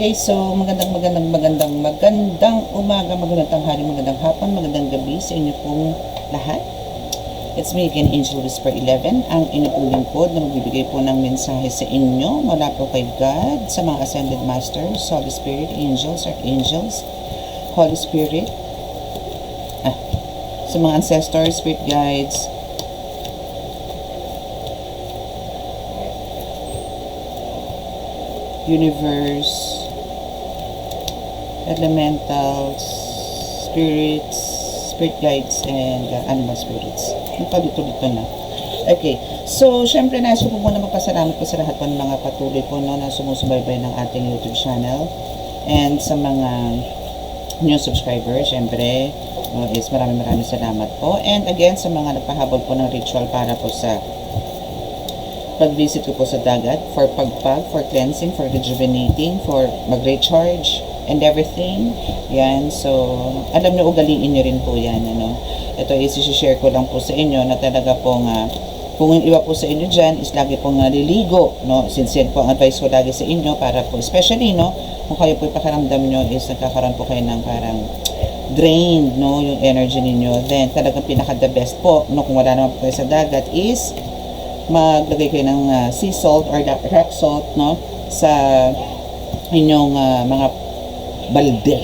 Okay, so magandang umaga, magandang tanghali, magandang hapon, magandang gabi sa inyo pong lahat. It's me again, Angel Whisper 11, ang inyong pong lingkod na magbibigay po ng mensahe sa inyo mula po kay God, sa mga Ascended Masters, Holy Spirit, Angels, Archangels, Holy Spirit, sa mga Ancestors, Spirit Guides, Universe, Elementals, Spirits, Spirit Guides, and Animal Spirits. Dito na. Okay. So, syempre nais ko po muna magpasalamat po sa lahat po ng mga patuloy po na sumusubaybay ng ating YouTube channel. And sa mga new subscribers, syempre, is maraming salamat po. And again, sa mga nagpahabol po ng ritual para po sa pag-visit ko po sa dagat, for pagpag, for cleansing, for rejuvenating, for mag-recharge, and everything. Yan. So, alam nyo, ugaliin nyo rin po yan. Ano? Ito is i-share ko lang po sa inyo na talaga pong, kung yung iba po sa inyo dyan is lagi pong naliligo. No? Since yan po ang advice ko lagi sa inyo para po, especially, no, kung kayo po ipakiramdam nyo is nagkakaroon po kayo ng parang drained, no, yung energy ninyo. Then, talagang pinaka-the best po, no, kung wala naman po kayo sa dagat is maglagay kayo ng sea salt or rock salt, no, sa inyong mga balde.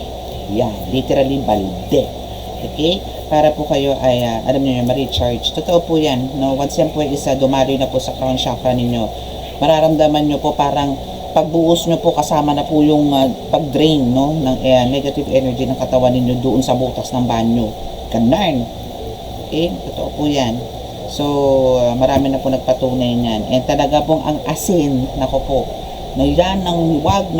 Yan, literally balde. Okay? Para po kayo ay alam niyo ma-recharge. Totoo po yan, no? Once yan po is dumaloy na po sa crown chakra ninyo, mararamdaman nyo po parang pagbuhos nyo po kasama na po yung pag-drain, no, ng negative energy ng katawan ninyo doon sa butas ng banyo. Ganun. Okay? Totoo po yan. So, marami na po nagpatunay niyan. And talaga pong ang asin, nako po, na yan ang wag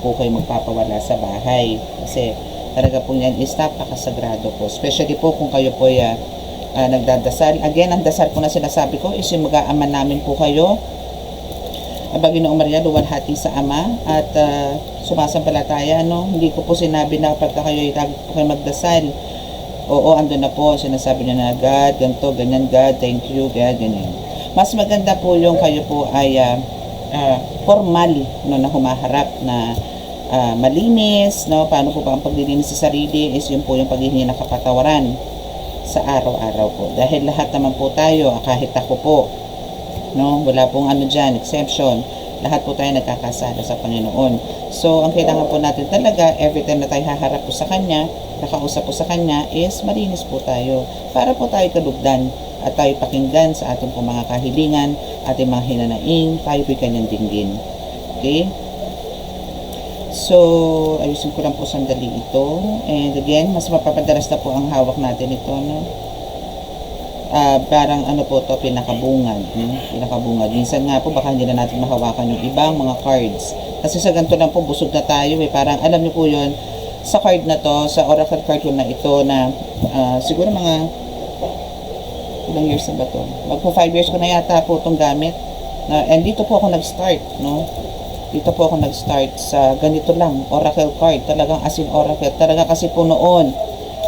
po kayo magpapawala sa bahay. Kasi talaga po yan is napakasagrado po. Especially po kung kayo po nagdadasal. Again, ang dasal po na sinasabi ko is yung mag-aaman namin po kayo. Panginoong Maria, luwalhati sa Ama at sumasampalataya, no? Hindi ko po sinabi na kapag kayo ay lagi po kayo magdasal. Oo, andun na po, sinasabi niya na God, ganito, ganyan, God, thank you, God, ganyan. Mas maganda po yung kayo po ay formal, no, na humaharap na malinis, no, paano po ba ang paglilinis sa sarili is yun po yung paghihingi ng kapatawaran sa araw-araw po. Dahil lahat naman po tayo, kahit ako po, no, wala pong ano dyan, exception, lahat po tayo nagkakasala sa Panginoon. So, ang kailangan po natin talaga, every time na tayo haharap po sa Kanya, nakausap po sa Kanya, is malinis po tayo. Para po tayo kalugdan at tayo pakinggan sa ating po mga kahilingan, ating mga hinanaing, tayo po'y Kanyang dinggin. Okay? So, ayusin ko lang po sandali ito. And again, mas mapapadalas na po ang hawak natin ito, no? Parang ano po to, pinakabungad, pinakabungad. Minsan nga po baka hindi na natin mahawakan yung ibang mga cards kasi sa ganito lang po busog na tayo parang alam niyo po yun sa card na to, sa oracle card ko na ito na siguro mga ilang years na ba to, magpo 5 years ko na yata po itong gamit and dito po ako nag-start, no, dito po ako nag-start sa ganito lang, oracle card, talagang as in oracle, talaga kasi po noon,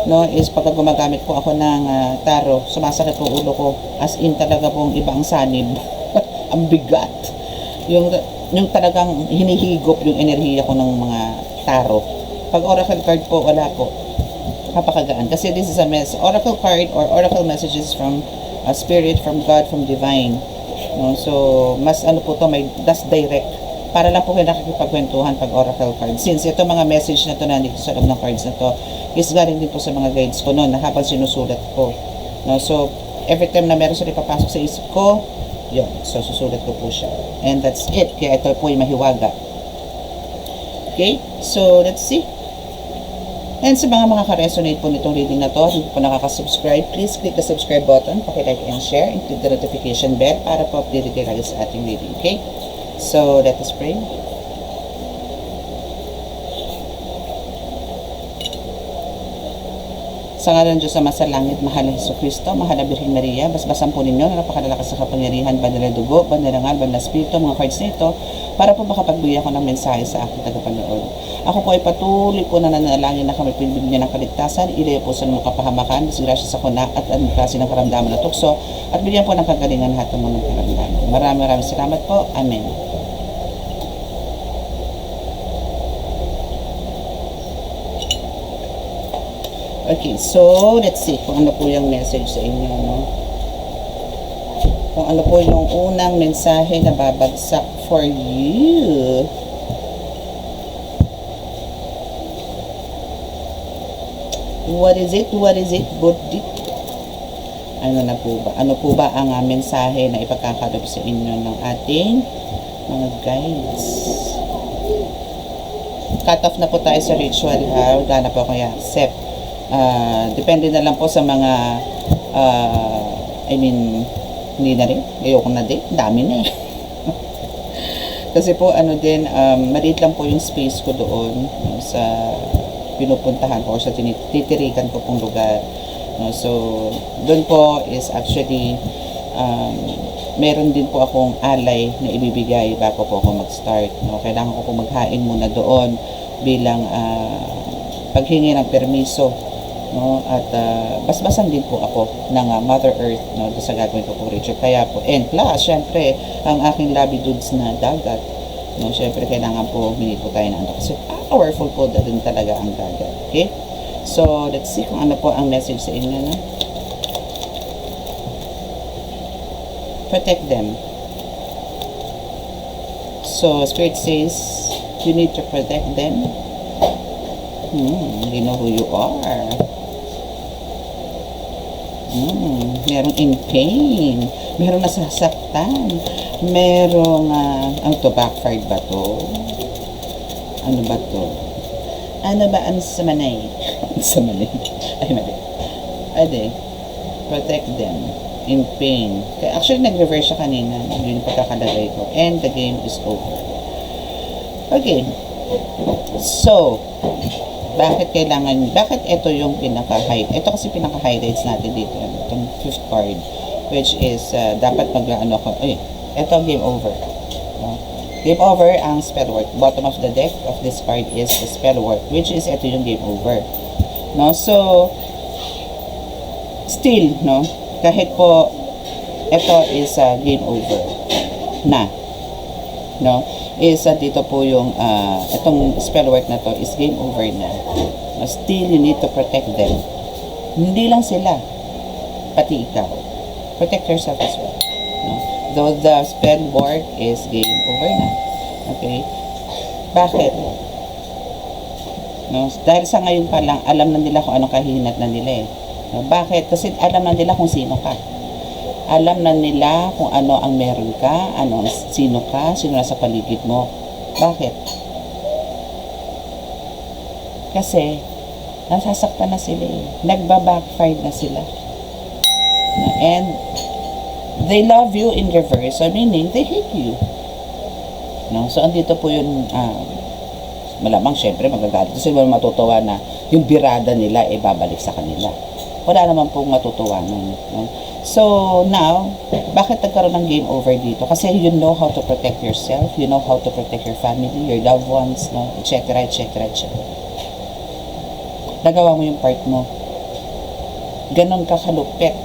no, is pagka gumagamit po ako ng tarot, sumasakit po ulo ko, as in talaga pong ibang sanib. Ang bigat, yung talagang hinihigop yung enerhiya ko ng mga tarot. Pag oracle card po, wala po, kapakagaan, kasi this is a oracle card or oracle messages from spirit, from God, from divine, no? So mas ano po to, that's direct, para lang po kayo nakikipagkwentuhan pag oracle card. Since ito mga message na to na dito sa loob ng cards na to is galing din po sa mga guides ko noon na habang sinusulat ko, no? So every time na meron sila ipapasok sa isip ko, yun, so susulat ko po siya, and that's it. Kaya ito po yung mahiwaga. Okay, so let's see. And sa mga makaka-resonate po nitong reading na to, hindi po nakaka-subscribe, please click the subscribe button, paki-like and share, and click the notification bell para po updated kayo lagi sa ating reading. Okay, so let us pray. Sa ngalan ng Diyos Ama sa langit, mahal na Jesucristo, mahal na Birhen Maria, basbasan po ninyo na napakalalakas sa kapangyarihan, banal na dugo, banal na ngal, banal na spirito, mga cards nito, para po makapagbigay ako ng mensahe sa aking tagapanood. Ako po ay patuloy po na nanalangin na kami pinibigyan ng kaligtasan, ilayo po sa mga kapahamakan, disgrasya sa kuna at anong klase ng karamdaman na tukso, at bigyan po ng kagalingan lahat ng mga karamdaman. Maraming salamat po. Amen. Okay, so let's see kung ano po yung message sa inyo, no? Kung ano po yung unang mensahe na babagsak for you. What is it? What is it? Budit? Ano na po ba? Ano po ba ang mensahe na ipagkakalob sa inyo ng ating mga guides? Cut off na po tayo sa ritual, ha? Wala na po akong i-accept. Depende na lang po sa mga hindi na rin. Ayoko na din. Dami na eh. Kasi po, maliit lang po yung space ko doon, no, sa pinupuntahan ko or sa titirikan ko pong lugar. No? So, doon po is actually, meron din po akong alay na ibibigay bago po ako mag-start. No? Kailangan ko po maghain muna doon bilang paghingi ng permiso. No? At basbasan din po ako ng Mother Earth, no? Doon sa gagawin ko pong ritual. Kaya po, and plus, syempre, ang aking labidudes na dagat, no? Syempre, kailangan po humingi po tayo ng kasi powerful po din talaga ang dagat. Okay? So, let's see kung ano po ang message sa inyo, no? Protect them. So, Spirit says, you need to protect them. You know who you are. Merong in pain. Merong nasasaktan. Merong, ano to, backfired ba to? Ano ba to? Ano ba ang samanay? Samanay. Ay, mali. Ade, protect them. In pain. Kaya actually, nag-reverse siya kanina. Yun yung pagkakalagay ko. And the game is over. Okay. So, bakit ito yung pinaka-highlight? Ito kasi pinaka-highlights natin dito. Itong 5th card. Which is, dapat ito game over. No? Game over ang spell work. Bottom of the deck of this card is the spell work. Which is, ito yung game over. No? So, still, no? Kahit po, ito is game over na. No? Dito po yung, itong spell work na to is game over na. Still, you need to protect them. Hindi lang sila, pati ikaw. Protect yourself as well. No? Though the spell work is game over na. Okay? Bakit? No? Dahil sa ngayon pa lang, alam na nila kung anong kahinat na nila eh. No? Bakit? Kasi alam na nila kung sino ka. Alam na nila kung ano ang meron ka, sino ka, sino nasa paligid mo. Bakit? Kasi, nasasaktan na sila eh. Nagba-backfire na sila. And, they love you in reverse. So, meaning, they hate you. No? So, andito po yun, malamang syempre magagalit. Kasi wala matutuwa na yung birada nila babalik sa kanila. Wala naman pong matutuwa nun. No? So, now, bakit nagkaroon ng game over dito? Kasi you know how to protect yourself, you know how to protect your family, your loved ones, no? etc. Nagawa mo yung part mo. Ganon ka kalupit.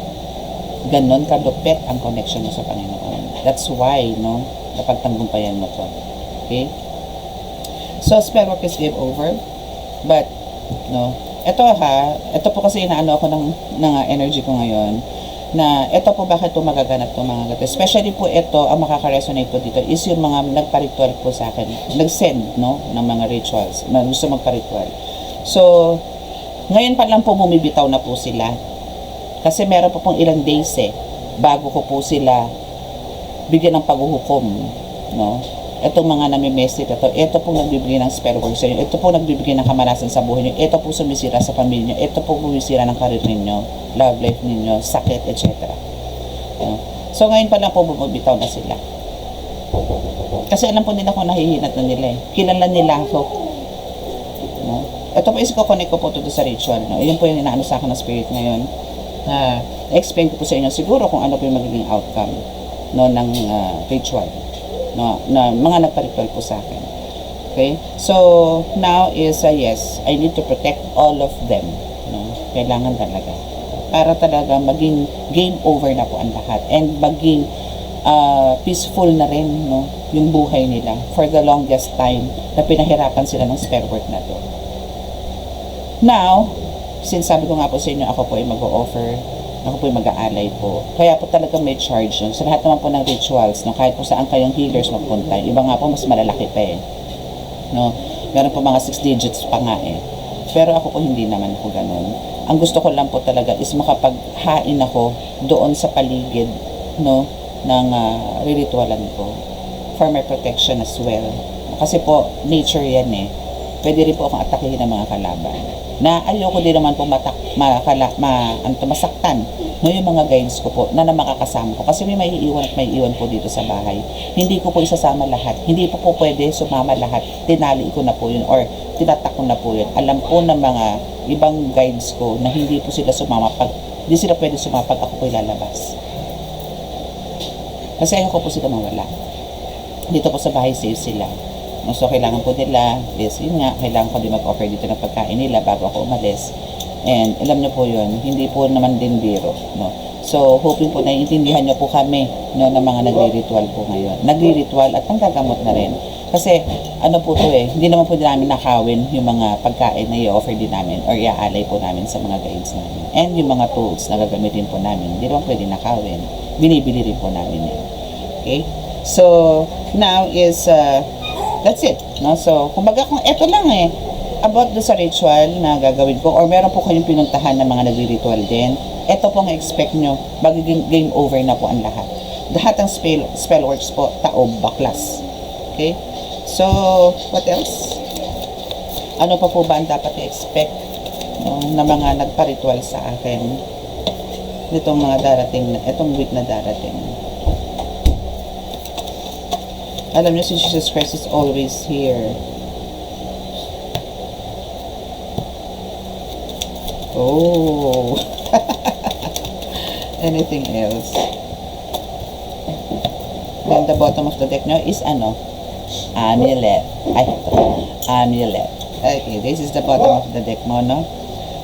Ganon kalupit ang connection mo sa Panginoon. That's why, no? Napagtanggumpayan mo to. Okay? So, spell work is game over. But, no? Ito po kasi inaano ako ng energy ko ngayon. Na ito po bakit po magaganap itong mga gato. Especially po ito, ang makaka-resonate po dito is yung mga nagpa-ritual po sa akin. Nag-send, no, ng mga rituals. Gusto magpa-ritual. So, ngayon pa lang po bumibitaw na po sila. Kasi meron po pong ilang days bago ko po sila bigyan ng paghuhukom, no. Itong mga nami-message ito pong nagbibigay ng spell work sa inyo. Ito pong nagbibigay ng kamalasan sa buhay niyo. Ito po sumisira sa pamilya niyo. Ito po sumisira ng career ninyo, love life ninyo, sakit, etc. No? So, ngayon pa lang po bumibitaw na sila. Kasi alam po nila kung nahihinat na nila eh. Kilala nila ako. No? Ito po is ko-connect ko po ito sa ritual. No? Yun po yung inaano sa akin ng spirit ngayon. Explain ko po sa inyo siguro kung ano po yung magiging outcome, no, ng ritual. No, na mga nagpa-ritual po sa akin. Okay? So, now is, yes, I need to protect all of them. No? Kailangan talaga. Para talaga maging game over na po ang lahat. And maging peaceful na rin, no, yung buhay nila for the longest time na pinahirapan sila ng spell work na to. Now, since sabi ko nga po sa inyo, ako po ay mag-o-offer, ako po ay mag-aalay po. Kaya po talaga may charge yun. Sa lahat naman po ng rituals, no, kahit po saan kayong healers magpunta, iba nga po mas malalaki pa eh. No? Meron po mga 6 digits pa nga eh. Pero ako po hindi naman po ganun. Ang gusto ko lang po talaga is makapaghain ako doon sa paligid, no, ng riritualan ko for my protection as well. Kasi po, nature yan eh. Pwede rin po akong atakihin ng mga kalaban. Na ayoko din naman po masaktan, no, yung mga guides ko po na makakasama ko. Kasi may maiiwan at maiiwan po dito sa bahay. Hindi ko po isasama lahat. Hindi po pwede sumama lahat. Tinali ko na po yun or tinatak ko na po yun. Alam po ng mga ibang guides ko na hindi po sila sumama hindi sila pwede sumama pag ako po lalabas. Kasi ayoko po sila mawala. Dito po sa bahay safe sila. So, kailangan po nila, yun nga, kailangan ko din mag-offer dito ng pagkain nila bago ako umalis. And, alam niyo po yun, hindi po naman din biro, no? So, hoping po naiintindihan niyo po kami, no, ng mga nagre-ritual po ngayon. Nagre-ritual at nanggagamot na rin. Kasi, ano po to eh, hindi naman po din namin nakawin yung mga pagkain na i-offer din namin or iaalay po namin sa mga guides namin. And yung mga tools na gagamitin po namin, hindi naman pwede nakawin. Binibili rin po namin yun. Okay? So, now is, that's it, no? So, kumbaga kung eto lang eh, about do sa ritual na gagawin ko, or meron po kayong pinuntahan ng mga nagri-ritual din, eto pong expect nyo, magiging game over na po ang lahat. Lahat ng spell works po, taob, baklas. Okay? So, what else? Ano pa po ba ang dapat i-expect, no, na mga nagpa-ritual sa akin nitong mga darating, itong week na darating? Alam niyo, si Jesus Christ is always here. Oh. Anything else? Then the bottom of the deck now is ano? Amulet. Amulet. Okay, this is the bottom of the deck mo, no?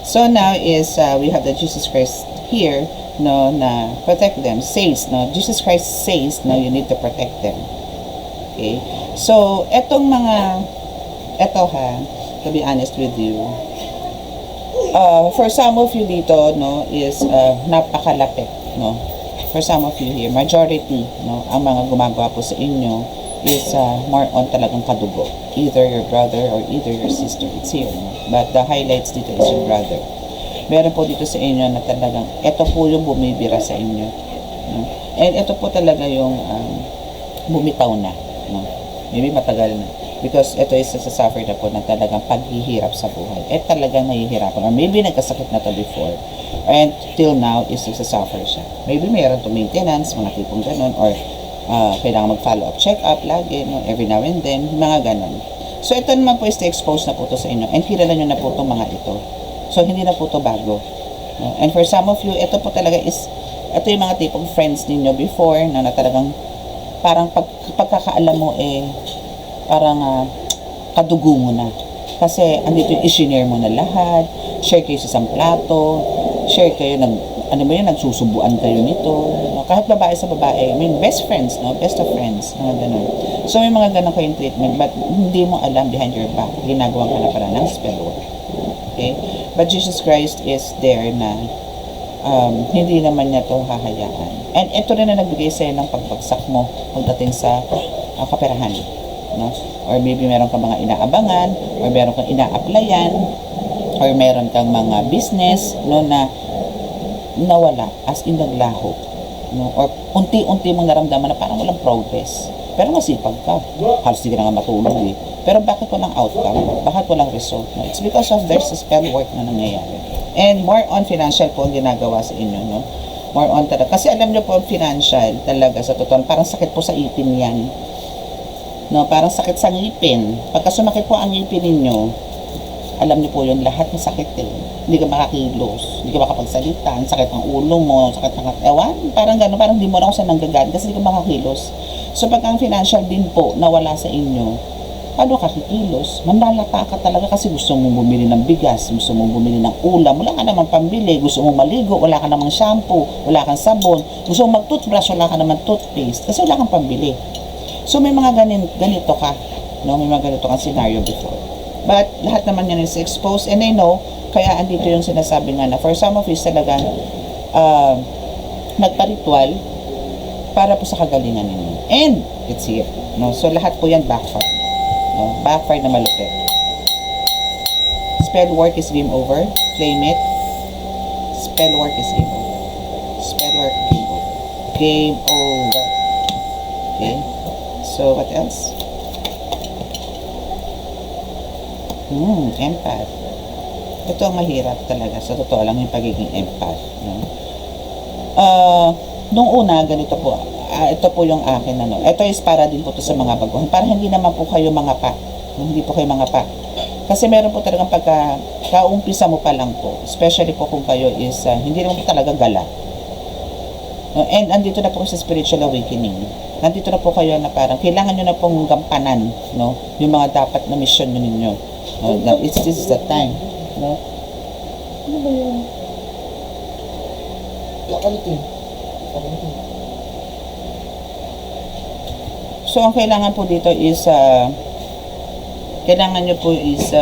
So now is, we have the Jesus Christ here, no, na protect them. Says, no? Jesus Christ says, no, you need to protect them. Okay? So, eto ha, to be honest with you, for some of you dito, no, is napakalapit, no. For some of you here, majority, no, ang mga gumagawa po sa inyo is more on talagang kadugo. Either your brother or either your sister. It's here, no? But the highlights dito is your brother. Meron po dito sa inyo na talagang, eto po yung bumibira sa inyo. No? And eto po talaga yung bumitaw na. No? Maybe matagal na. Because ito is sasuffer na po ng talagang paghihirap sa buhay. Talagang nahihirapan. Or maybe nagkasakit na to before. And till now is sasuffer siya. Maybe mayroon to maintenance, mga tipong ganun. Or kailangan mag-follow up, check up lagi, no? Every now and then, mga ganun. So ito naman po is expose na po to sa inyo. And kilala nyo na po itong mga ito. So hindi na po to bago. No? And for some of you, ito po talaga is, ito yung mga tipong friends ninyo before, na talagang parang pagkakaalam mo parang kadugo mo na. Kasi andito yung i-share mo na lahat, share kayo sa isang plato, share kayo nagsusubuan kayo nito. No? Kahit babae sa babae, I mean, best friends, no? Best of friends, mga ganun. So may mga ganun kayong treatment, but hindi mo alam behind your back, ginagawa ka na pala ng spell work. Okay? But Jesus Christ is there na hindi naman niya to hahayaan. And ito rin na nagbigay sa'yo ng pagbagsak mo pagdating sa kaperahan. No? Or maybe meron kang mga inaabangan, or meron kang ina-applyan, or meron kang mga business, no, na nawala, as in naglaho. No? Or unti-unti mong naramdaman na parang walang progress. Pero masipag ka. Halos hindi ka na nga matulog eh. Pero bakit walang outcome? Bakit walang result? No? It's because of there's a spell work na nangyayari. And more on financial po ang ginagawa sa inyo, no? More on talaga. Kasi alam nyo po, financial talaga sa totoo, parang sakit po sa ipin yan. No? Parang sakit sa ngipin. Pagka sumakit po ang ngipin ninyo, alam nyo po yun, lahat ng sakit eh. Hindi ka makakilos, hindi ka makapagsalita, ang sakit ng ulo mo, sakit ng ewan, parang gano'n, parang hindi mo na ako sa nanggagaan kasi hindi ka makakilos. So pag ang financial din po nawala sa inyo, paano ka kikilos? Mandalata ka talaga kasi gusto mong bumili ng bigas, gusto mong bumili ng ulam, wala ka namang pambili, gusto mong maligo, wala ka namang shampoo, wala kang sabon, gusto mong mag-toothbrush, wala ka namang toothpaste, kasi wala kang pambili. So may mga ganito ka, no? May mga ganito kang scenario before. But lahat naman yan is exposed, and I know Kaya andito yung sinasabi nga na for some of you talaga nagpa-ritual para po sa kagalingan ninyo. And it's here. No? So lahat po yan backfire. No? Backfire na malupit. Spell work is game over. Claim it. Spell work is game over. Spell work game over. Game over. Okay? So what else? Empath. Ito ang mahirap talaga. Sa totoo lang yung pagiging empath. No? Nung una, ganito po. Ito po yung akin. Ano. Ito is para din po to sa mga baguhan. Para hindi naman po kayo mga pa. Hindi po kayo mga pa. Kasi meron po talagang kaumpisa mo pa lang po. Especially po kung kayo is hindi naman po talaga gala. No? And andito na po sa spiritual awakening. Nandito na po kayo na parang kailangan nyo na pong gampanan, no? Yung mga dapat na mission nyo ninyo. No? This is the time. No? Ano ba yun? Kakalitin. So, ang kailangan po dito is kailangan nyo po is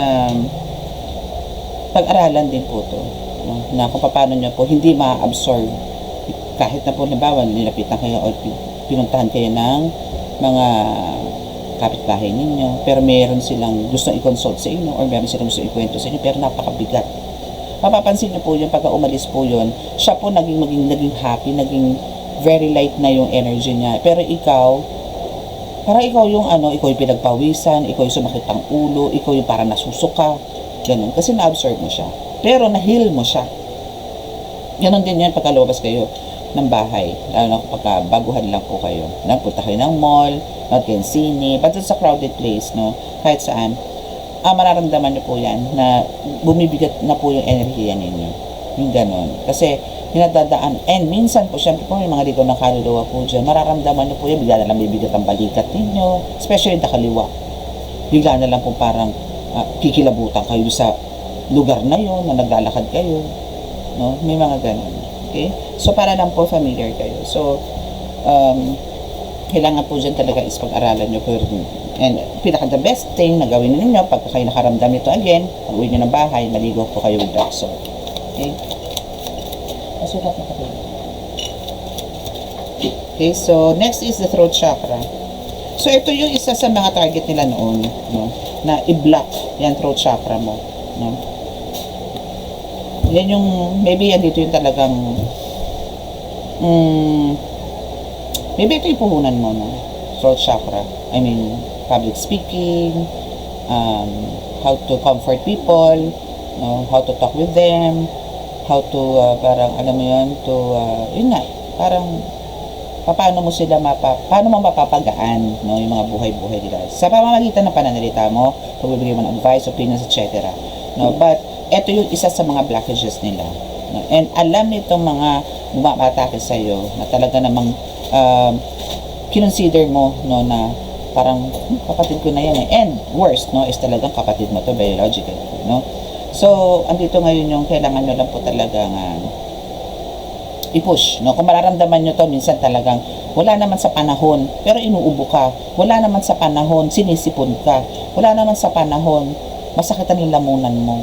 pag-aralan din po to, no? Na kung paano nyo po hindi ma-absorb kahit na po halimbawa nilapitan kayo o pinuntahan kayo ng mga kapitbahay ninyo pero meron silang gustong i-consult sa inyo or meron silang gustong ikwento sa inyo pero napakabigat. Mapapansin nyo po yung pagka umalis po yun, siya po naging happy, naging very light na yung energy niya. Pero ikaw, parang ikaw yung ikaw yung pinagpawisan, ikaw yung sumakit ang ulo, ikaw yung parang nasusuka, ganun. Kasi na-absorb mo siya. Pero na-heal mo siya. Ganun din yan pagka lumabas kayo ng bahay. Lalo na pagka baguhan lang po kayo. Nagpunta kayo ng mall, nagkain sine, but sa crowded place, no? Kahit saan. Mararamdaman nyo po yan na bumibigat na po yung enerhiya ninyo. Yung ganon. Kasi hinadadaan. And minsan po, syempre po, yung mga ligaw ng kaluluwa po dyan, mararamdaman nyo po yan, bigla na lang bibigat ang balikat ninyo, especially na kaliwa. Bigla na lang po parang kikilabutan kayo sa lugar na yun, na naglalakad kayo. No? May mga ganon. Okay? So, para lang po familiar kayo. So, kailangan po dyan talaga is pag-aralan nyo po rin. And pinaka the best thing na gawin ninyo pag kayo nakaramdam nito again, pag-uwi nyo ng bahay, maligo po kayo with dark salt. Okay? Masukat na kapit. Okay, so next is the throat chakra. So ito yung isa sa mga target nila noon, no? Na i-block yan throat chakra mo, no? Yan yung, maybe yan dito yung talagang maybe ito yung puhunan mo, no? Throat chakra. I mean, public speaking, how to comfort people, no? How to talk with them, how to, parang, alam mo yun, to, yun nga, parang, paano mo sila paano mo mapapagaan, no, yung mga buhay-buhay nila. Sa pamamagitan ng pananalita mo, pagbibigay mo ng advice, opinions, etc. No? But, ito yung isa sa mga blockages nila. No? And alam nitong mga bumabatake sa'yo na talaga namang kinonsider mo, no, na parang kapatid ko na yan eh. And worst, no, is talagang kapatid mo to biological, no? So, andito ngayon yung kailangan nyo lang po talaga i-push, no? Kung mararamdaman nyo to, minsan talagang wala naman sa panahon, pero inuubo ka. Wala naman sa panahon, sinisipon ka. Wala naman sa panahon, masakit ang lalamunan mo.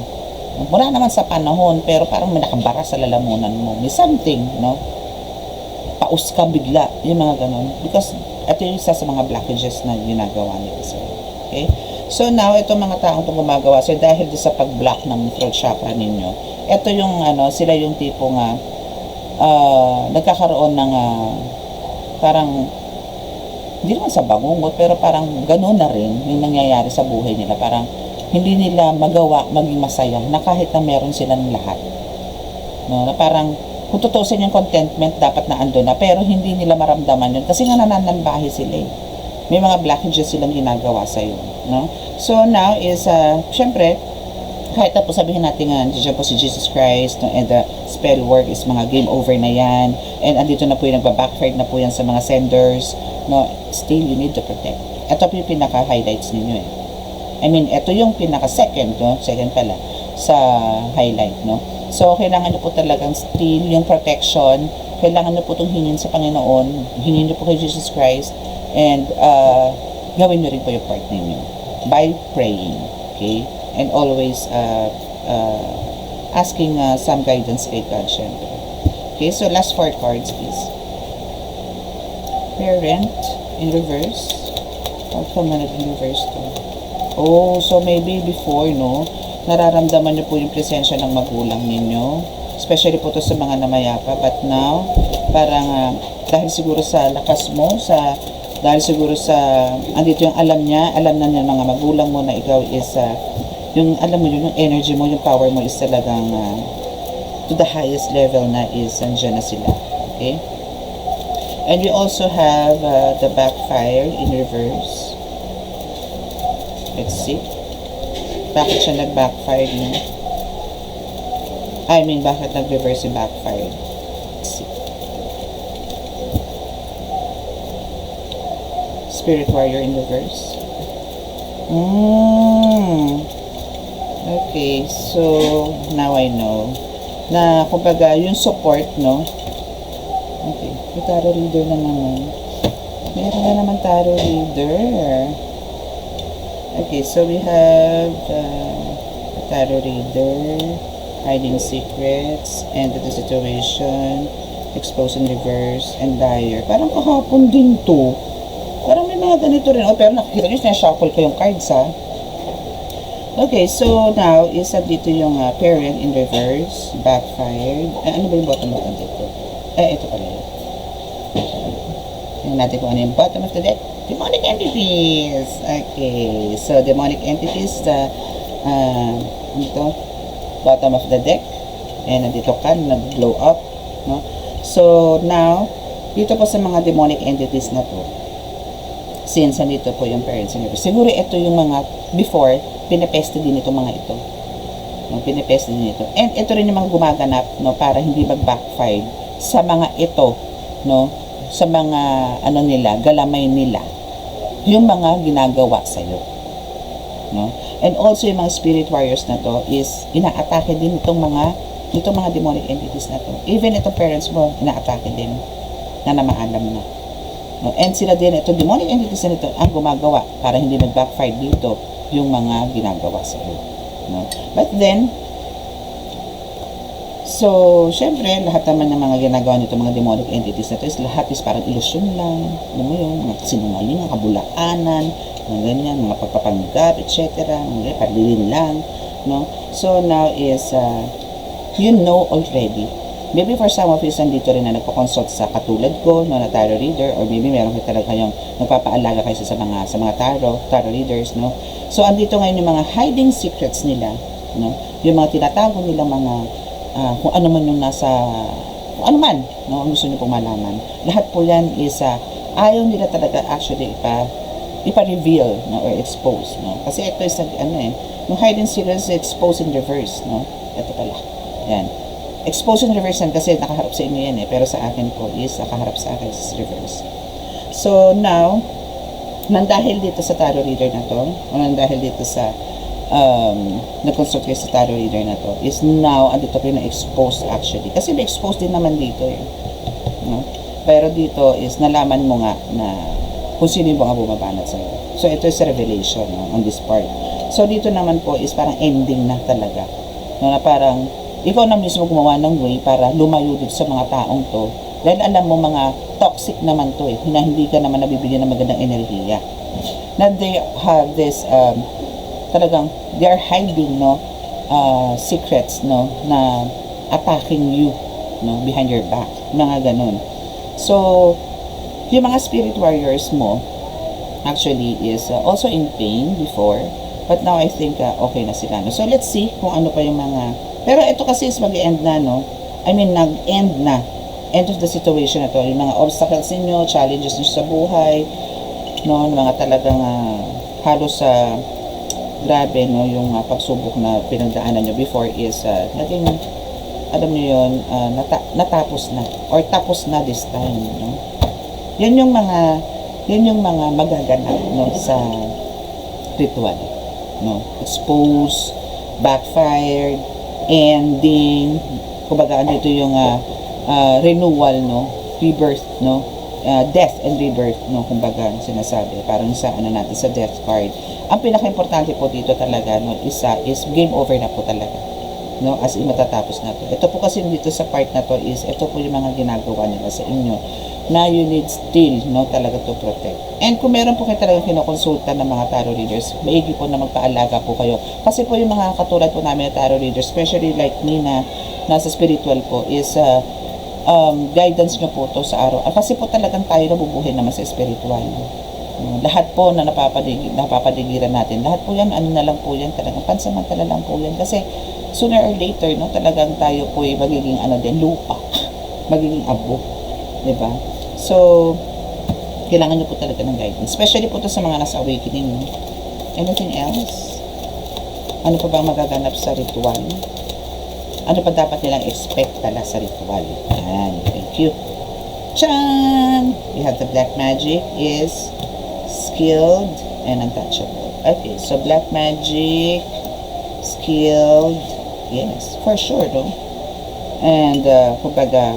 Wala naman sa panahon, pero parang may nakabara sa lalamunan mo. May something, no? Paus ka bigla, yung mga ganun. Because ito yung isa sa mga blockages na ginagawa nila sa'yo. Okay? So now, itong mga taong itong gumagawa sa'yo, dahil sa pag-block ng throat chakra ninyo, ito yung, sila yung tipo nga, nagkakaroon ng, parang, hindi naman sa bangungot, pero parang gano'n na rin yung nangyayari sa buhay nila. Parang, hindi nila magawa maging masaya na kahit na meron silang lahat. No? Na parang, kung tutusin yung contentment, dapat na ando na, pero hindi nila maramdaman yun kasi nga nananambahe sila eh. May mga blockages silang ginagawa sa'yo, no? So now is, syempre, kahit na po sabihin natin nga, nandiyan po si Jesus Christ, no? And the spell work is mga game over na yan, and andito na po yung nagbabackfire na po yan sa mga senders, no? Still, you need to protect. Ito po yung pinaka-highlights ninyo eh. I mean, ito yung pinaka-second, no? Second pala, sa highlight, no? So, kailangan nyo po talagang still yung protection. Kailangan nyo po itong hingin sa Panginoon. Hingin nyo po kay Jesus Christ. And, gawin nyo rin po yung part ninyo. By praying. Okay? And always, asking some guidance kay God, syempre. Okay, so last 4 cards, please. Parent in reverse. How come na in reverse to? Oh, so maybe before, no, nararamdaman niyo po yung presensya ng magulang ninyo. Especially po to sa mga namayapa. But now, parang dahil siguro sa lakas mo, dahil siguro sa, andito yung alam na niya mga magulang mo na ikaw is, yung alam mo yun, yung energy mo, yung power mo is talagang to the highest level na is andyan na sila. Okay? And we also have the backfire in reverse. Let's see. Bakit siya nag-backfire yun? I mean, bakit nag-reverse yung backfire? Let's see. Spirit warrior in reverse. Okay, so now I know na kumbaga yung support, no? Okay, may tarot reader na naman. Meron na naman tarot reader. Okay, so we have a tarot reader, hiding secrets, end of the situation, expose in reverse, and dire. Parang kahapon din to. Parang may mga ganito rin. Oh, pero nakikita nyo, sinashuffle ko yung cards, ha? Okay, so now, isa dito yung parent in reverse, backfired. Ano ba yung bottom of the deck? Ito pala yun. Tingnan natin kung ano yung bottom of the deck. Demonic entities. Okay, so demonic entities, ito, bottom of the deck. And nandito ka, nag-blow up. No? So, now, dito po sa mga demonic entities na to, since nandito po yung parents in reverse, siguro ito yung mga, before, pinapeste din itong mga ito. No, pinapeste din ito. And ito rin yung mga gumaganap, no, para hindi mag-backfire sa mga ito, no, sa mga, ano nila, galamay nila. Yung mga ginagawa sa'yo. No? And also yung mga spirit warriors na to is, inaatake din itong mga demonic entities na to. Even itong parents mo, inaatake din na namaalam na. No? And sila din, itong demonic entities na ito, ang gumagawa para hindi mag-backfire dito yung mga ginagawa sa iyo. No? But then, so, syempre, lahat naman ng mga ginagawa nito, mga demonic entities na ito, is lahat is parang ilusyon lang, alam mo yun, mga sinungaling, mga kabulaanan, mga ganyan, mga pagpapanggap, etc., mga paglilin lang, no? So, now is, you know already. Maybe for some of you, nandito rin na nagpo-consult sa katulad ko, no, na tarot reader, or maybe meron kayo talaga kayong nagpapaalaga kayo sa mga tarot readers, no? So, andito ngayon yung mga hiding secrets nila, no? Yung mga tinatago nilang mga, kung ano man yung nasa, kung ano man, no, ang gusto nyo pong malaman. Lahat po yan is, ayaw nila talaga actually ipa-reveal, no, or expose, no? Kasi ito is, yung hiding secrets, expose in reverse, no? Ito pala, yan. Expose in reverse yan kasi nakaharap sa inyo yan pero sa akin po is nakaharap sa akin is reverse. So now, nandahil dito sa tarot reader na to, o nandahil dito sa nag-consult kayo sa tarot reader na to, is now, andito ko yung na-expose actually. Kasi na-expose din naman dito no? Pero dito is nalaman mo nga na kung sino yung mga bumabanat sa'yo. So ito is revelation, no, on this part. So dito naman po is parang ending na talaga. No, na parang ikaw na mismo gumawa ng way para lumayo dito sa mga taong to. Dahil alam mo mga toxic naman to na hindi ka naman nabibigyan ng magandang enerhiya. Na they have this, talagang, they are hiding, no, secrets, no, na attacking you, no, behind your back. Mga ganun. So, yung mga spirit warriors mo, actually is also in pain before. But now I think okay na sila. No? So, let's see kung ano pa yung mga. Pero ito kasi is mag-end na, no? I mean, nag-end na. End of the situation na to. Yung mga obstacles ninyo, challenges niyo sa buhay, no? Mga talagang halos grabe, no? Yung pagsubok na pinagdaanan nyo before is naging, alam niyo yun, natapos na. Or tapos na this time, no? Yan yung mga magaganap, no? Sa ritual, no? Expose, backfired, ending, kumbaga dito yung renewal, no, rebirth, no, death and rebirth, no, kumbaga sinasabi, parang sa natin sa death card. Ang pinaka-importante po dito talaga, no, is game over na po talaga. no, as in matatapos na to. Ito po kasi dito sa part na to is, ito po yung mga ginagawa nila sa inyo na you need still, no, talaga to protect. And kung meron po kayo talagang kinokonsulta ng mga tarot readers, maigi po na magpaalaga po kayo. Kasi po yung mga katulad po namin na tarot readers, especially like me na nasa spiritual po, is guidance nyo po to sa araw. Kasi po talagang tayo nabubuhay naman sa spiritual. Lahat po na napapaligiran natin, lahat po yan, ano na lang po yan, talagang pansamantala lang po yan. Kasi sooner or later, no, talagang tayo po ay magiging ano din, lupa, magiging abo, diba? So, kailangan nyo po talaga ng guidance. Especially po to sa mga nasa awakening. No? Anything else? Ano pa bang magaganap sa ritual? Ano pa dapat nilang expect pala sa ritual? Yan, thank you. Chan! We have the black magic is skilled and untouchable. Okay, so black magic, skilled, yes, for sure, no? And, kumbaga,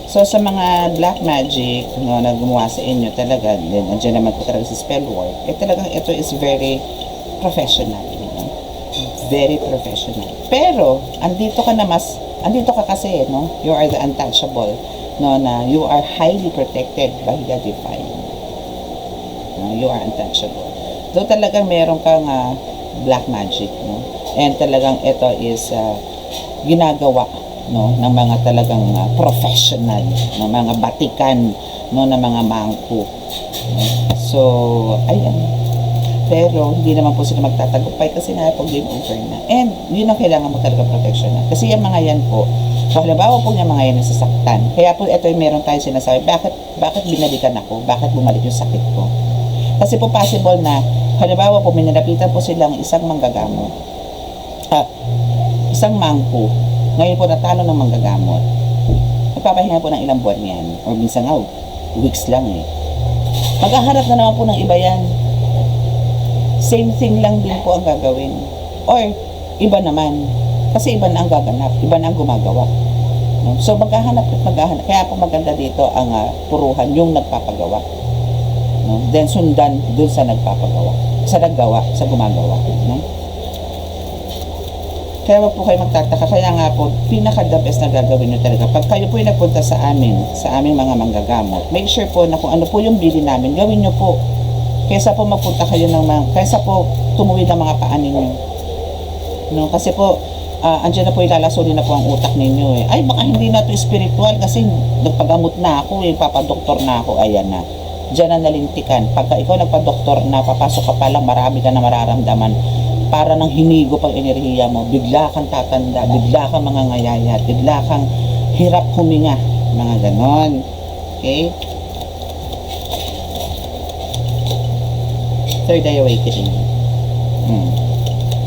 so sa mga black magic, no, na gumawa sa inyo talaga, nandiyan naman po talaga si spell work, talagang ito is very professional, you know? Very professional. Pero, andito ka kasi, no? You are the untouchable, no? Na you are highly protected by the divine. No? You are untouchable. So, talagang meron kang black magic, no? And talagang ito is ginagawa, no, ng mga talagang professional, ng mga batikan, no, ng mga mangko. So, ayan. Pero, hindi naman po sila magtatagumpay kasi nga po game over na. And, yun ang kailangan mo talaga protection na. Kasi yung mga yan po, so, halimbawa po yung mga yan nasasaktan. Kaya po, ito yung meron tayo sinasabi, bakit binalikan ako? Bakit bumalik yung sakit ko? Kasi po possible na, halimbawa po, minalapitan po silang isang manggagamot. Isang mangko. Ngayon po, natalo ng manggagamot. Nagpapahinga po ng ilang buwan yan. Or minsan nga, weeks lang eh. Maghaharap na naman po ng iba yan. Same thing lang din po ang gagawin. Or, iba naman. Kasi iba na ang gaganap. Iba na ang gumagawa. No? So, maghahanap at maghahanap. Kaya po maganda dito ang puruhan, yung nagpapagawa. No? Then, sundan dun sa nagpapagawa. Sa naggawa, sa gumagawa. No? Kaya wag po kayo magtataka. Kaya nga po, pinaka-the best na gagawin nyo talaga. Pag kayo po yung nagpunta sa aming mga manggagamot, make sure po na kung ano po yung bili namin, gawin nyo po. Kaysa po magpunta kayo kaysa po tumuwid ang mga paa ninyo. No? Kasi po, andyan na po ilalasolin na po ang utak ninyo eh. Ay, baka hindi na to spiritual kasi nagpagamot na ako eh, papadoktor na ako, ayan na. Diyan na nalintikan. Pagka ikaw nagpadoktor na, papasok ka pa lang, marami ka na mararamdaman. Para nang hinigo pang enerhiya mo, bigla kang tatanda, bigla kang mangangayayat, bigla kang hirap huminga, mga ganon. Okay? Third eye awakening.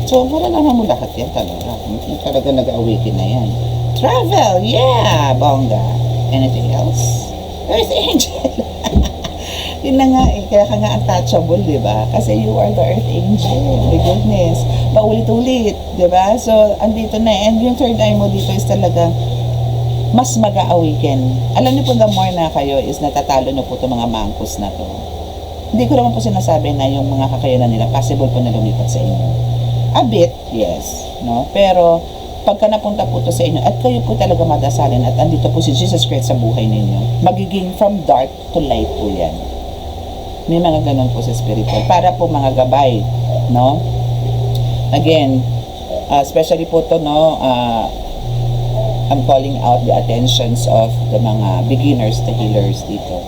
So, wala naman mo lahat yan talaga. Talaga nag-awaken na yan. Travel! Yeah! Bongga! Anything else? Earth Angel! Yun na nga eh. Kaya ka nga untouchable, di ba? Kasi you are the Earth Angel. My goodness. Paulit-ulit, di ba? So, andito na. And yung third eye mo dito is talaga mas mag-awaken. Alam niyo po, the more na kayo is natatalo niyo po itong mga mangkos na to. Hindi ko naman po sinasabi na yung mga kakayanan nila possible po na lumipat sa inyo. A bit, yes. No? Pero, pagka napunta po to sa inyo, at kayo po talaga madasalin at andito po si Jesus Christ sa buhay ninyo, magiging from dark to light po yan. May mga ganun po sa spiritual. Para po mga gabay. No? Again, especially po to, no, I'm calling out the attentions of the mga beginners, the healers dito.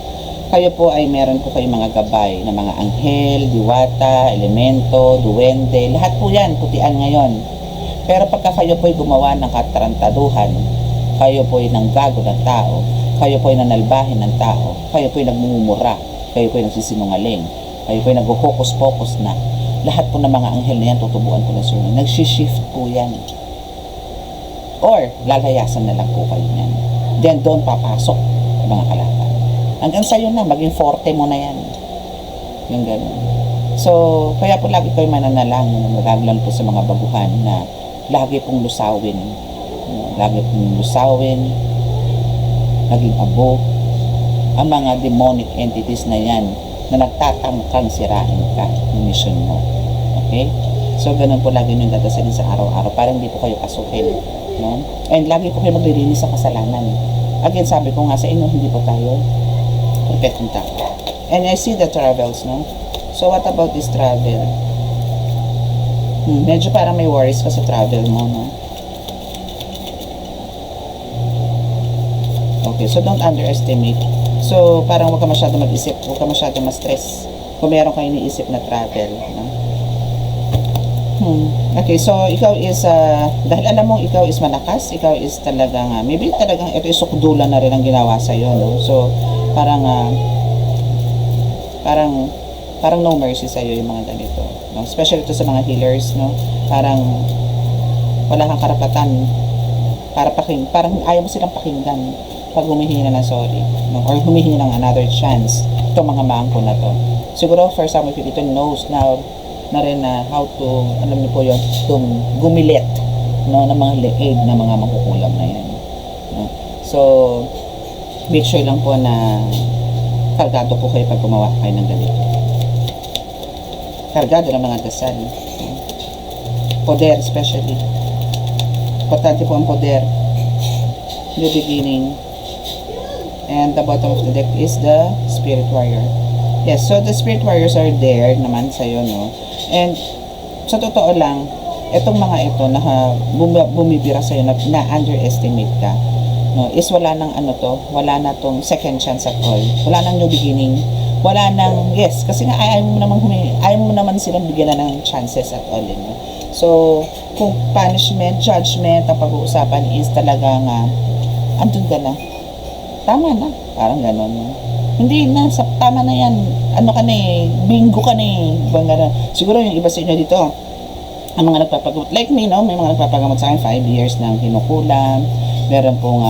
Kayo po ay meron po kayong mga gabay na mga anghel, diwata, elemento, duwende, lahat po yan, putian ngayon. Pero pagka kayo po ay gumawa ng katarantaduhan, kayo po ay nanggago ng tao, kayo po ay nanalbahin ng tao, kayo po ay nagmumura, kayo po ay nagsisinungaling, kayo po ay nag-focus-focus na, lahat po ng mga anghel na yan, tutubuan po ng sunod. Nag-shift po yan. Or, lalayasan na lang po kayo yan. Then, doon papasok mga kalaban. Hanggang sa'yo na, maging forte mo na yan. Yung gano'n. So, kaya po lagi kayo mananalangin, lagi lang po sa mga baguhan na lagi pong lusawin. Lagi pong lusawin, naging abo, ang mga demonic entities na yan na nagtatangkang sirain ka ng mission mo. Okay? So, ganun po lagi yung dadasalin sa araw-araw para hindi po kayo pasukin. No? And lagi po kayo maglilinis sa kasalanan. Again, sabi ko nga sa inyo, hindi po tayo perfectong tao. And I see the travels, no? So, what about this travel? Medyo parang may worries ka sa travel mo, no? Okay, so don't underestimate. So, parang huwag ka masyado mag-isip, huwag ka masyado ma-stress kung meron kayo iniisip na travel, no? Okay, so ikaw is, dahil alam mo ikaw is malakas, ikaw is talagang, maybe talagang ito is sukdulan na rin ang ginawa sa'yo, no? So, parang no mercy sa'yo yung mga ganito, no? Especially ito sa mga healers, no? Parang wala kang karapatan parang ayaw mo silang pakinggan pag humihingi na ng sorry, no? Or humihingi ng another chance itong mga maangko na to. Siguro for some of you dito knows now na rin how to, alam niyo po yun, gumilit, no, ng mga leeg na mga makukulam na yan, no? So make sure lang po na kargado po kayo pag gumawa kayo ng ganito. Kargado ng mga dasal, no? Poder especially, importante po ang poder, new beginning. And the bottom of the deck is the spirit warrior. Yes, so the spirit warriors are there naman sa'yo, no? And sa totoo lang, itong mga ito na bumibira sa'yo na underestimate ka, no, is wala nang wala na tong second chance at all. Wala nang new beginning. Wala nang, yes, kasi nga ayaw mo naman silang bigyan na ng chances at all, no? So, kung punishment, judgment, ang pag-uusapan is talagang andun ka na. Tama na. Parang gano'n, no? Hindi na, tama na yan. Ano ka na eh, bingo ka na eh. Siguro yung iba sa inyo dito, ang mga nagpapagamot, like me, no? May mga nagpapagamot sa akin, 5 years nang kinukulam. Meron pong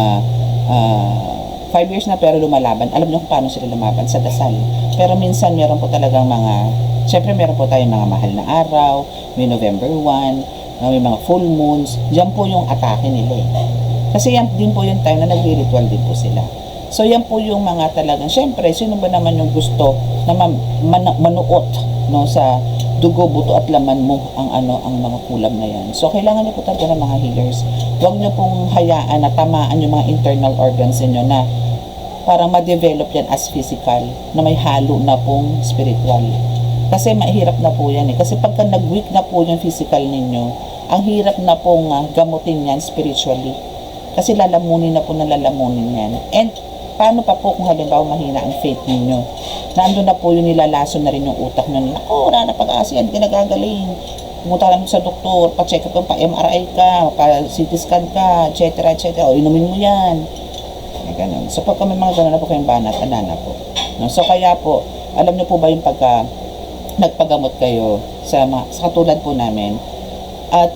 5 years na pero lumalaban. Alam niyo kung paano sila lumaban? Sa dasal. Pero minsan meron po talagang syempre meron po tayong mga mahal na araw, may November 1, may mga full moons. Diyan po yung atake nila eh. Kasi yan din po yung time na nag-ritual din po sila. So yan po yung mga talagang, syempre, sino ba naman yung gusto na manuot, no, sa dugo, buto at laman mo ang mga kulam na yan. So kailangan niyo po talaga ng mga healers. Huwag niyo pong hayaan na tamaan yung mga internal organs niyo na parang ma-develop yan as physical, na may halo na pong spiritual. Kasi mahirap na po yan eh. Kasi pagka nag-weak na po yung physical ninyo, ang hirap na pong gamutin yan spiritually. Kasi lalamunin na po na lalamunin yan. And paano pa po kung halimbawa mahina ang faith ninyo? Nandun na po yung nilalason na rin yung utak nyo. Naku, wala na pag-asa yan, kinagagaling. Pumunta ka lang sa doktor, pa-check up, pa-MRI ka, pa-CT scan ka, etc. O, inumin mo yan. Ganun. So, pagka may mga ganun na po kayong banat, tanda na po. No? So, kaya po, alam nyo po ba yung pagka nagpagamot kayo sa katulad po namin, at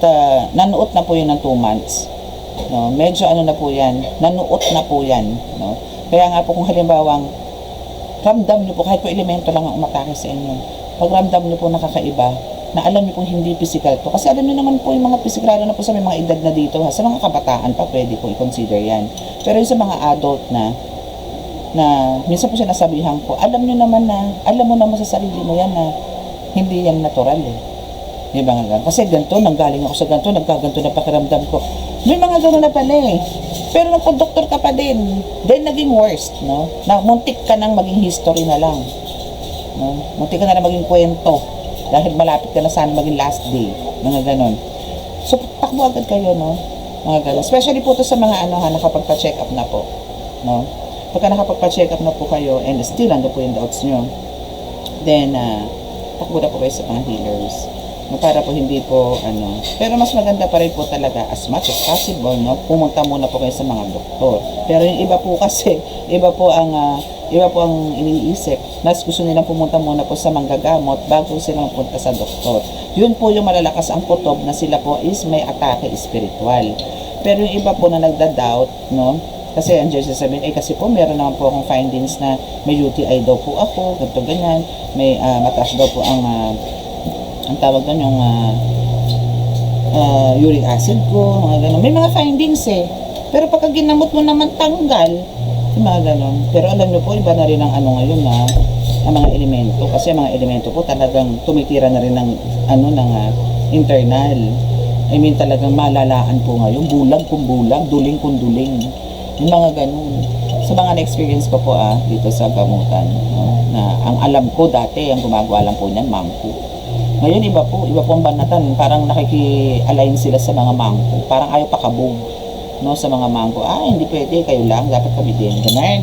nanuot na po yun ng 2 months. No? Medyo na po yan, nanuot na po yan. No? Kaya nga po kung halimbawang ramdam nyo po, kahit po elemento lang ang umatake sa inyo, pag ramdam nyo po nakakaiba, na alam nyo po hindi physical to. Kasi alam nyo naman po yung mga physical, lalo na po sa may mga edad na dito, sa mga kabataan pa pwede po i-consider yan. Pero yung sa mga adult na minsan po sinasabihan ko, alam mo naman sa sarili mo yan na hindi yan natural eh. May mga ganun. Kasi ganito, nanggaling ako sa ganito, nagkaganto na pakiramdam ko. May mga gano'n na pala eh. Pero nagpa-doktor ka pa din. Then naging worst, no? Na muntik ka nang maging history na lang. No? Muntik ka na maging kwento. Dahil malapit ka na sana maging last day. Mga gano'n. So, takbo agad kayo, no? Mga gano'n. Especially po to sa mga nakapagpa-check up na po. No? Pagka nakapagpa-check up na po kayo and still ando po yung doubts nyo, then, takbo na po kayo sa mga healers. No, para po hindi po pero mas maganda pa rin po talaga as much as possible, no, pumunta muna po kayo sa mga doktor. Pero yung iba po kasi iba po ang iniisip, mas gusto nilang pumunta muna po sa manggagamot bago sila pumunta sa doktor. Yun po yung malalakas ang kutob na sila po is may atake spiritual. Pero yung iba po na nagda-doubt, no, kasi andiyan sasabihin, kasi po meron naman po akong findings na may UTI daw po ako, ganito ganyan, may mataas daw po ang tawag doon yung uric acid ko, mga ganun. May mga findings eh. Pero pagka ginamot mo naman tanggal, yung mga ganun. Pero alam nyo po, iba na rin ang ngayon ang mga elemento. Kasi mga elemento po talagang tumitira na rin ng internal. I mean, talagang malalaan po ngayon, bulag kung bulag, duling kung duling. Yung mga ganun. Sa mga na-experience ko po dito sa gamutan, no, na ang alam ko dati, ang gumagawa lang po niyan, mangko. Ngayon iba po ang banatan, parang nakiki-align sila sa mga mangko, parang ayaw pakabog, no, sa mga mangko. Hindi pwede, kayo lang, dapat kami din, ganun.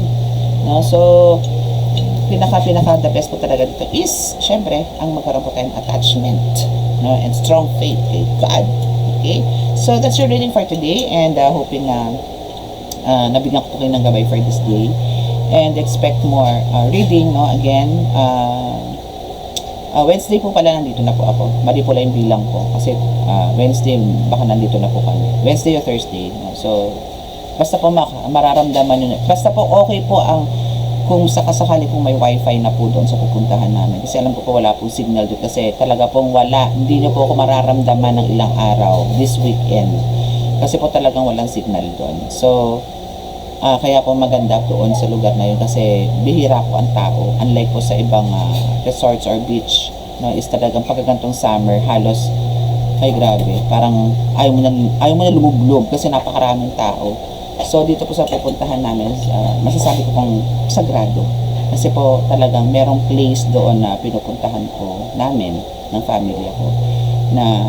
No, so, pinaka the best po talaga dito is, syempre, ang magkaroon po tayong attachment, no, and strong faith kay God. Okay? So, that's your reading for today, and hoping nabigyan ko po kayo ng gabay for this day, and expect more reading, no, again, Wednesday po pala nandito na po ako. Mali po lang yung bilang ko. Kasi Wednesday, baka nandito na po kami. Wednesday o Thursday. No? So, basta po mararamdaman nyo. Basta po okay po kung sakasakali po may wifi na po doon sa pupuntahan namin. Kasi alam ko po wala pong signal doon. Kasi talaga pong wala. Hindi nyo po ako mararamdaman ng ilang araw this weekend. Kasi po talagang walang signal doon. So, kaya po maganda doon sa lugar na yun kasi bihira po ang tao, unlike po sa ibang resorts or beach, no, is talagang pagkagantong summer halos ay grabe, parang ayaw mo na lumublog kasi napakaraming tao. So dito po sa pupuntahan namin, masasabi ko pong sagrado kasi po talagang merong place doon na pinupuntahan ko namin ng family ko na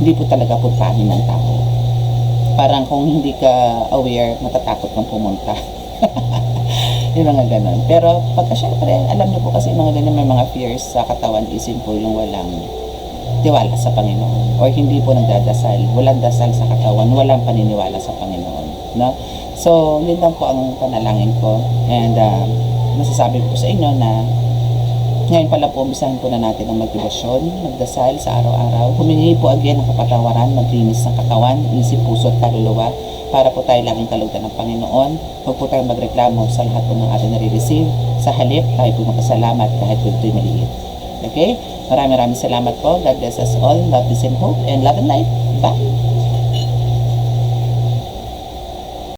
hindi po talaga puntahan ng tao. Parang kung hindi ka aware, matatakot kang pumunta. Yung mga ganon. Pero pagka syempre, alam niyo po kasi mga ganyan, may mga fears sa katawan, isin po yung walang tiwala sa Panginoon. Or hindi po nagdadasal. Walang dasal sa katawan, walang paniniwala sa Panginoon. No? So, yun lang po ang panalangin ko. And masasabi ko sa inyo na ngayon pala po, umpisahan po na natin ang magdebosyon, magdasal sa araw-araw. Humingi po again ng kapatawaran, maglinis ng katawan, isip, puso at kaluluwa para po tayo laging kalugdan ng Panginoon. Huwag po tayong magreklamo sa lahat po ng ating nare-receive. Sa halip, tayo po magkasalamat kahit po ito'y maliit. Okay? Maraming salamat po. God bless us all. Love, peace, and hope. And love and light. Bye!